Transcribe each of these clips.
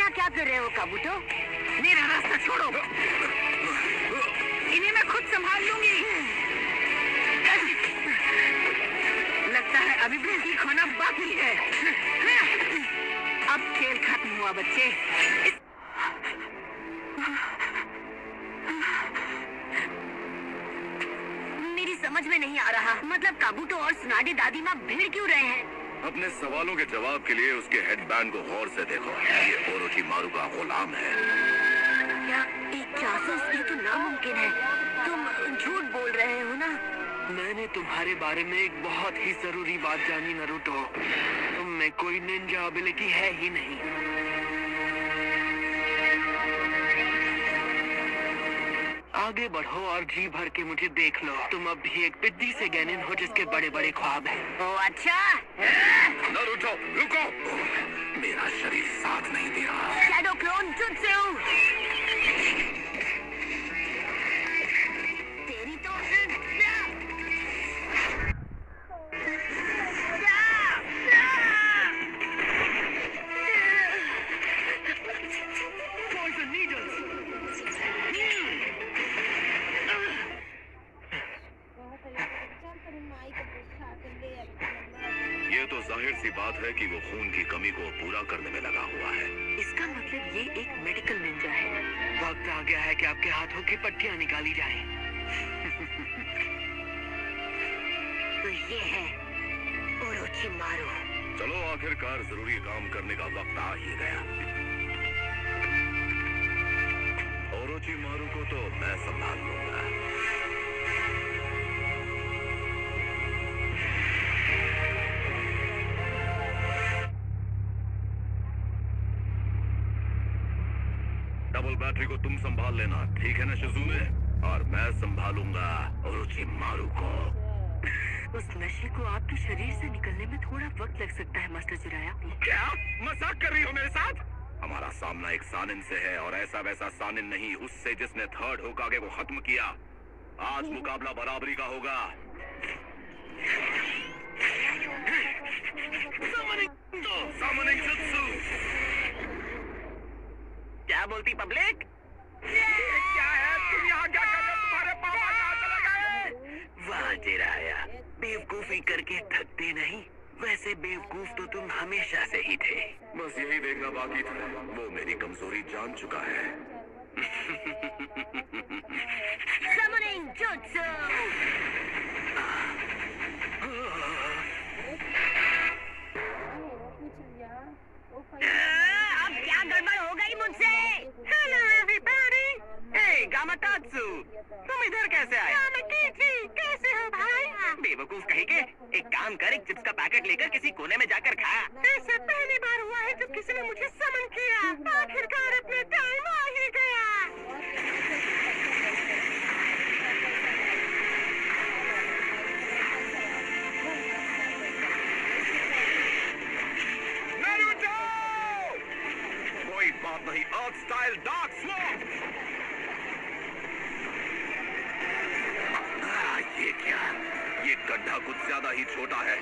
यहाँ क्या कर रहे हो काबूतो? मेरा रास्ता छोड़ो। इन्हें मैं खुद संभाल लूंगी। लगता है अभी भी ठीक होना बाकी है। अब खेल खत्म हुआ बच्चे। मेरी समझ में नहीं आ रहा, मतलब काबूतो और सुनाडी दादी माँ भिड़ क्यों रहे हैं? अपने सवालों के जवाब के लिए उसके हेडबैंड को गौर से देखो। ये ओरोचिमारू का गुलाम है। क्या एक जासूस? ये तो नामुमकिन है। तुम झूठ बोल रहे हो ना? मैंने तुम्हारे बारे में एक बहुत ही जरूरी बात जानी नारुतो। तुम में कोई निंजा एबिलिटी है ही नहीं। आगे बढ़ो और जी भर के मुझे देख लो। तुम अब भी एक पिद्दी से गैनिन हो जिसके बड़े बड़े ख्वाब हैं। ओ अच्छा। नारुतो रुको, मेरा शरीर साथ नहीं दे रहा। Shadow clone jutsu. तेरी तो ये तो जाहिर सी बात है कि वो खून की कमी को पूरा करने में लगा हुआ है। इसका मतलब ये एक मेडिकल निंजा है। वक्त आ गया है कि आपके हाथों की पट्टियां निकाली जाएं। तो ये है ओरोचिमारू। चलो आखिरकार जरूरी काम करने का वक्त आ ही गया। ओरोचिमारू को तो मैं संभाल लूंगा। डबल बैटरी को तुम संभाल लेना, ठीक है ना शिज़ुने? और मैं संभालूंगा ओरोचिमारू को। उस नशे को आपके शरीर से निकलने में थोड़ा वक्त लग सकता है मास्टर जिराया। क्या मजाक कर रही हो मेरे साथ? हमारा सामना एक सानिन से है, और ऐसा वैसा सानिन नहीं, उससे जिसने थर्ड होकागे को खत्म किया। आज मुकाबला बराबरी का होगा। Summoning jutsu। क्या बोलती पब्लिक? ये क्या है? तुम यहाँ क्या कर रहे हो? तुम्हारे पापा कहाँ चले गए? वाह जिराया, बेवकूफी करके थकते नहीं। वैसे बेवकूफ तो तुम हमेशा से ही थे। बस यही देखना बाकी था। वो मेरी कमजोरी जान चुका है। Summoning jutsu। अब क्या गड़बड़ हो गई मुझसे? Hello everybody. हे गामाटात्सु, तुम इधर कैसे आए? कैसे हो भाई? बेवकूफ कहीं के। एक काम कर, एक चिप्स का पैकेट लेकर किसी कोने में जाकर खा। ऐसा पहली बार हुआ है जब किसी ने मुझे समन किया। आखिरकार अपने टाइम आ ही गया। नारुतो! कोई बात नहीं, अर्थ स्टाइल डार्क स्वॉर्म। ये क्या? ये गड्ढा कुछ ज्यादा ही छोटा है।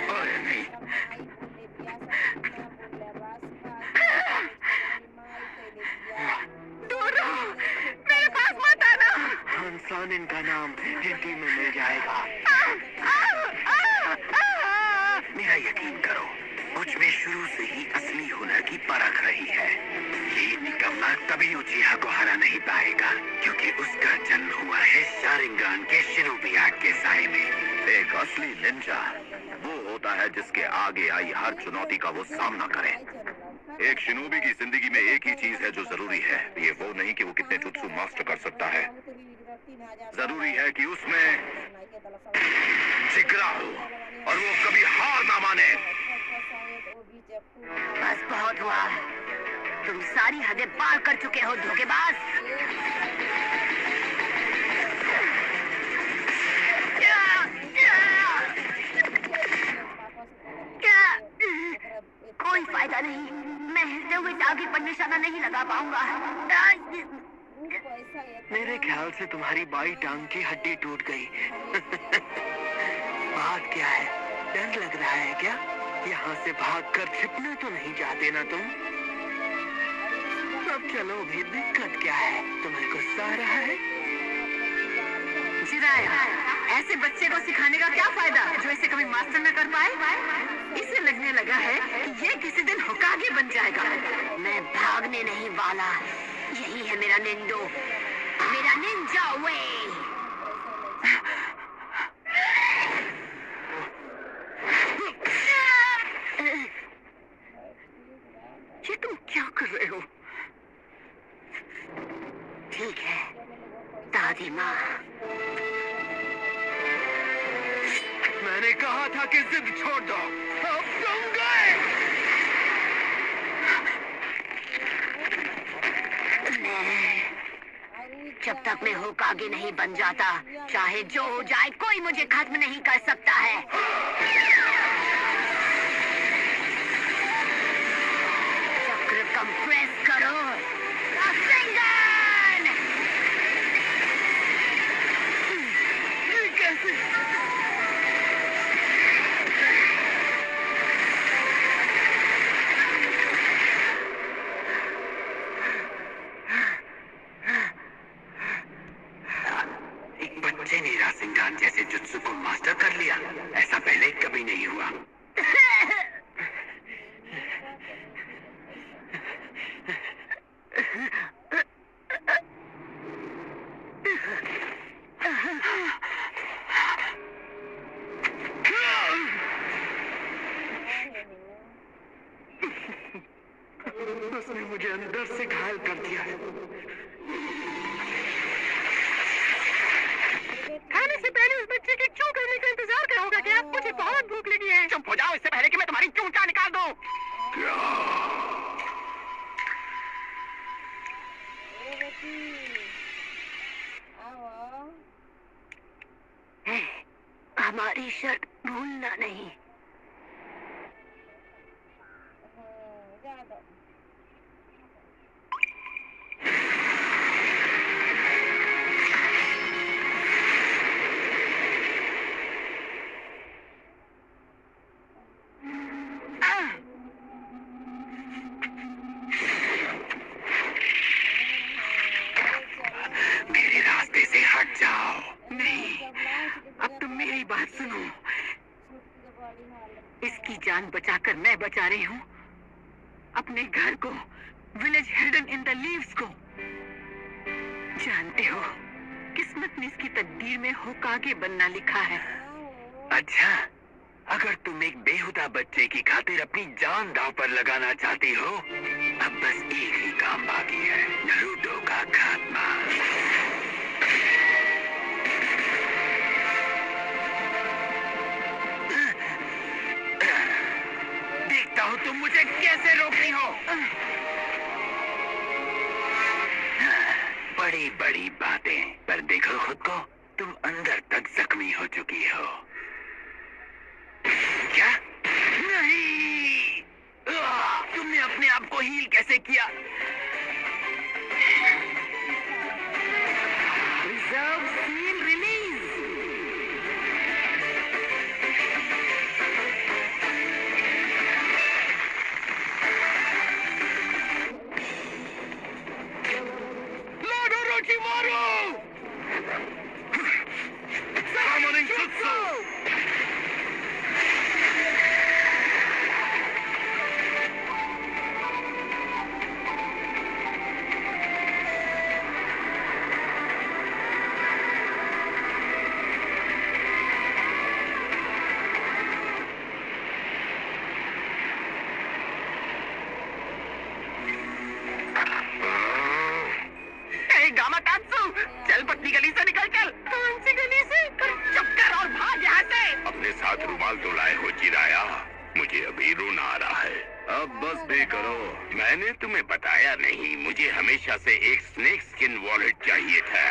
अरे नहीं। दूर रहो, मेरे पास मत आना। इंसान इनका नाम हिंदी में मिल जाएगा। मेरा यकीन करो, मुझ में शुरू से ही असली हुनर की परख रही है। ये निकम्मा कभी उचिहा को हरा नहीं पाएगा, क्योंकि उसका जन्म हुआ है शारिंगान के शिनोबी के साए में। एक असली निंजा वो होता है जिसके आगे आई हर चुनौती का वो सामना करे। एक शिनोबी की जिंदगी में एक ही चीज है जो जरूरी है। ये वो नहीं कि वो कितने जुत्सु मास्टर कर सकता है, जरूरी है कि उसमें जिगरा हो और वो कभी हार ना माने। बस बहुत हुआ। तुम सारी हदें पार कर चुके हो धोखेबाज। कोई फायदा नहीं, मैं हिलते हुए टारगेट पर निशाना नहीं लगा पाऊंगा। मेरे ख्याल से तुम्हारी बाई टांग की हड्डी टूट गई। बात क्या है, डर लग रहा है क्या? यहाँ से भागकर छिपना तो नहीं चाहते ना तुम? अब चलो भी, दिक्कत क्या है? तुम्हें गुस्सा आ रहा है? जिराया, ऐसे बच्चे को सिखाने का क्या फायदा जो इसे कभी मास्टर न कर पाए? इसे लगने लगा है कि ये किसी दिन होकागे बन जाएगा। मैं भागने नहीं वाला। यही है मेरा निंजो, मेरा निंजा वे। ये तुम क्या कर रहे हो? ठीक है दादी माँ। मैंने कहा था कि जिद छोड़ दो। अब तुम गए। जब तक मैं होकागे नहीं बन जाता, चाहे जो हो जाए, कोई मुझे खत्म नहीं कर सकता है। चक्र कंप्रेस करो। रासेंगन! ये कैसे? बच्चे ने रासेंगान जैसे जुत्सु को मास्टर कर लिया। ऐसा पहले कभी नहीं हुआ। उसने मुझे अंदर से घायल कर दिया है। खाने से पहले उस बच्चे के चूं करने का इंतजार करोगे क्या? मुझे बहुत भूख लगी है। चुप हो जाओ, इससे पहले कि मैं तुम्हारी चूंटा निकाल दूं। हमारी शर्त भूलना नहीं। मेरे रास्ते से हट जाओ। नहीं, अब तुम मेरी बात सुनो। इसकी जान बचाकर मैं बचा रही हूँ अपने घर को, village hidden in the leaves को। जानते हो, किस्मत ने इसकी तकदीर में होकागे बनना लिखा है। अच्छा, अगर तुम एक बेहुदा बच्चे की खातिर अपनी जान दांव पर लगाना चाहती हो, अब बस एक ही काम बाकी है, नारुतो का खात्मा। देखता हूँ तुम मुझे कैसे रोकती हो। बड़ी बड़ी बातें, पर देखो खुद को, तुम अंदर तक जख्मी हो चुकी हो। क्या? नहीं! तुमने अपने आप को हील कैसे किया? Reserve seal release. Lord Orochimaru! Summoning Jutsu! चल पतली गली से निकल चल। कौन सी गली से? चुप कर और भाग यहाँ से। अपने साथ रुमाल तो लाए हो जिराया? मुझे अभी रोना आ रहा है। अब बस भी करो। मैंने तुम्हें बताया नहीं, मुझे हमेशा से एक स्नेक स्किन वॉलेट चाहिए था।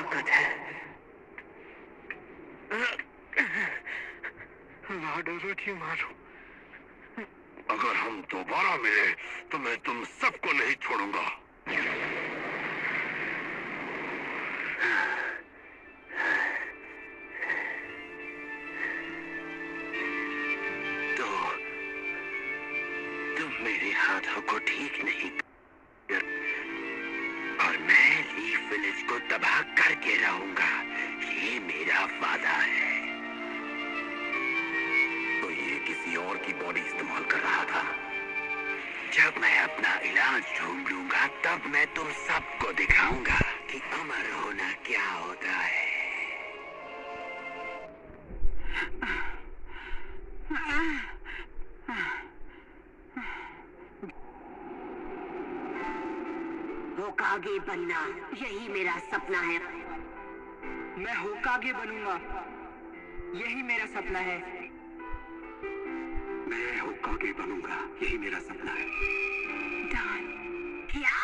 ताकत है। लॉर्ड ओरोचिमारू, अगर हम दोबारा मिले तो मैं तुम सबको नहीं छोड़ूंगा। तो तुम मेरे हाथों को ठीक नहीं कर, और मैं लीफ विलेज को तबाह करके रहूंगा, ये मेरा वादा है। तो ये किसी और की बॉडी इस्तेमाल कर रहा था। जब मैं अपना इलाज ढूंढ लूंगा तब मैं तुम सबको दिखाऊंगा कि अमर होना क्या होता है। होकागे बनना, यही मेरा सपना है। मैं होकागे बनूंगा, यही मेरा सपना है। मैं होकागे बनूंगा, यही मेरा सपना है। क्या?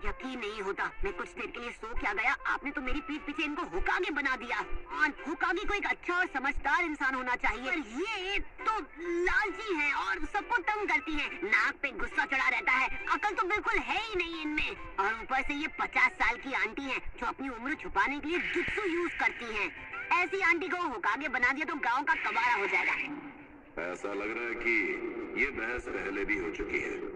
यकीन नहीं होता, मैं कुछ देर के लिए सो क्या गया, आपने तो मेरी पीठ पीछे इनको होकागे बना दिया। और होकागे को एक अच्छा और समझदार इंसान होना चाहिए, पर ये तो लालची हैं और सबको तंग करती हैं। नाक पे गुस्सा चढ़ा रहता है, अकल तो बिल्कुल है ही नहीं इनमें। और ऊपर से ये 50 साल की आंटी हैं जो अपनी उम्र छुपाने के लिए जुत्सु यूज करती हैं। ऐसी आंटी को होकागे बना दिया तो गाँव का कबाड़ा हो जाएगा। ऐसा लग रहा है कि ये बहस पहले भी हो चुकी है।